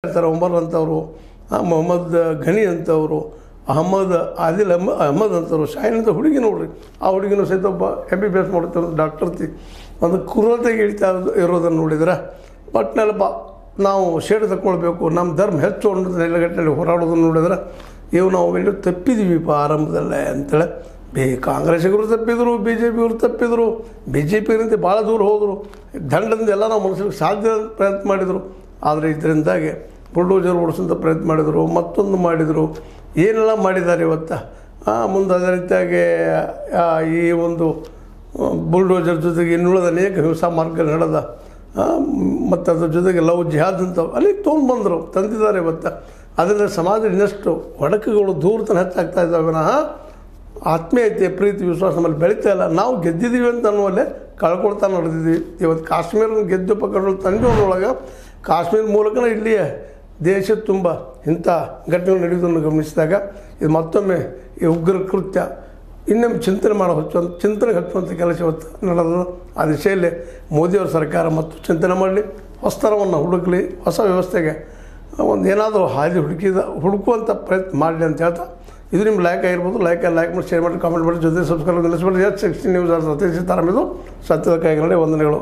ಹೇಳ್ತಾರೆ. ಉಮರ್ ಅಂತವರು, ಮೊಹಮ್ಮದ್ ಘನಿ ಅಂತವರು, ಅಹಮದ್ ಆದಿಲ್ ಅಹಮದ್ ಅಂತವರು, ಶಾಹಿನ್ ಅಂತ ಹುಡುಗಿ ನೋಡ್ರಿ. ಆ ಹುಡುಗಿನೂ ಸಹಿತ ಒಬ್ಬ MBBS ಮಾಡ್ತಾರೆ, ಡಾಕ್ಟರ್ ಒಂದು ಕ್ರೂರತೆಗೆ ಇಳ್ತಾ ಇರೋದನ್ನು ನೋಡಿದ್ರೆ ಒಟ್ಟಿನಲ್ಲಪ್ಪ ನಾವು ಶೇಡ್ ತಗೊಳ್ಬೇಕು, ನಮ್ಮ ಧರ್ಮ ಹೆಚ್ಚು ಅನ್ನೋದು ನೆಲೆಗಟ್ಟಿನಲ್ಲಿ ಹೋರಾಡೋದನ್ನು ನೋಡಿದ್ರೆ ನಾವು ಎಲ್ಲೂ ತಪ್ಪಿದ್ದೀವಿಪ್ಪ ಆರಂಭದಲ್ಲೇ ಅಂತೇಳಿ ಕಾಂಗ್ರೆಸ್ಸಿಗರು ತಪ್ಪಿದ್ರು, BJPಯವರು ತಪ್ಪಿದ್ರು, BJPಗಿಂತ ಭಾಳ ದೂರ ಹೋದರು. ದಂಡದಿಂದ ಎಲ್ಲ ನಾವು ಮನುಷ್ಯರಿಗೆ ಸಾಧ್ಯ ಪ್ರಯತ್ನ ಮಾಡಿದರು. ಆದರೆ ಇದರಿಂದಾಗಿ ಬುಲ್ಡೋಜರ್ ಓಡಿಸೋಂಥ ಪ್ರಯತ್ನ ಮಾಡಿದರು, ಮತ್ತೊಂದು ಮಾಡಿದರು, ಏನೆಲ್ಲ ಮಾಡಿದ್ದಾರೆ ಇವತ್ತು. ಮುಂದೆ ಅದೇ ರೀತಿಯಾಗಿ ಈ ಒಂದು ಬುಲ್ಡೋಜರ್ ಜೊತೆಗೆ ಇನ್ನುಳಿದ ಅನೇಕ ಹಿಂಸಾ ಮಾರ್ಗ ನಡೆದ, ಮತ್ತು ಅದ್ರ ಜೊತೆಗೆ ಲವ್ ಜಿಹಾದ್ ಅಂತ ಅಲ್ಲಿ ತೊಗೊಂಡ್ಬಂದರು, ತಂದಿದ್ದಾರೆ ಇವತ್ತು. ಅದರಿಂದ ಸಮಾಜ ಇನ್ನಷ್ಟು ಒಡಕುಗಳು ದೂರತನ ಹೆಚ್ಚಾಗ್ತಾ ಇದ್ದಾವೆ ವಿನಃ ಆತ್ಮೀಯತೆ, ಪ್ರೀತಿ, ವಿಶ್ವಾಸ ನಮ್ಮಲ್ಲಿ ಬೆಳೀತಾ ಇಲ್ಲ. ನಾವು ಗೆದ್ದಿದ್ದೀವಿ ಅಂತ ಅನ್ನುವಲ್ಲೇ ಕಳ್ಕೊಳ್ತಾ ನಡೆದಿದ್ದೀವಿ. ಇವತ್ತು ಕಾಶ್ಮೀರ ಗೆದ್ದು ಪಕ್ಕಡಲು ತಂದೊಳಗೆ ಕಾಶ್ಮೀರ ಮೂಲಕನೇ ಇಲ್ಲಿಯೇ ದೇಶ ತುಂಬ ಇಂಥ ಘಟನೆಗಳು ನಡೆಯುವುದನ್ನು ಗಮನಿಸಿದಾಗ ಇದು ಮತ್ತೊಮ್ಮೆ ಈ ಉಗ್ರ ಕೃತ್ಯ ಇನ್ನೊಮ್ಮೆ ಚಿಂತನೆಗೆ ಹಚ್ಚುವಂಥ ಕೆಲಸ ಇವತ್ತು ನಡೆದು ಆ ದಿಶೆಯಲ್ಲಿ ಮೋದಿಯವರ ಸರ್ಕಾರ ಮತ್ತು ಚಿಂತನೆ ಮಾಡಲಿ, ಹೊಸತರವನ್ನು ಹುಡುಕಲಿ, ಹೊಸ ವ್ಯವಸ್ಥೆಗೆ ಒಂದು ಏನಾದರೂ ಹಾದಿ ಹುಡುಕುವಂಥ ಪ್ರಯತ್ನ ಮಾಡಲಿ ಅಂತ ಹೇಳ್ತಾ, ಇದು ನಿಮ್ಮ ಲೈಕ್ ಆಗಿರ್ಬೋದು. ಲೈಕ್ ಮಾಡಿ, ಶೇರ್ ಮಾಡಿ, ಕಾಮೆಂಟ್ ಮಾಡಿ, ಜೊತೆ ಸಬ್ಸ್ಕ್ರೈಬ್ ನಿಲ್ಲಿಸ್ಬಿಡಿ. H16 ನ್ಯೂಸ್ ಸತೀಶ್ ಸೀತಾರಾಮ್, ಇದು ಸತ್ಯದ ಕೈಗಳಲ್ಲಿ ವಂದನೆಗಳು.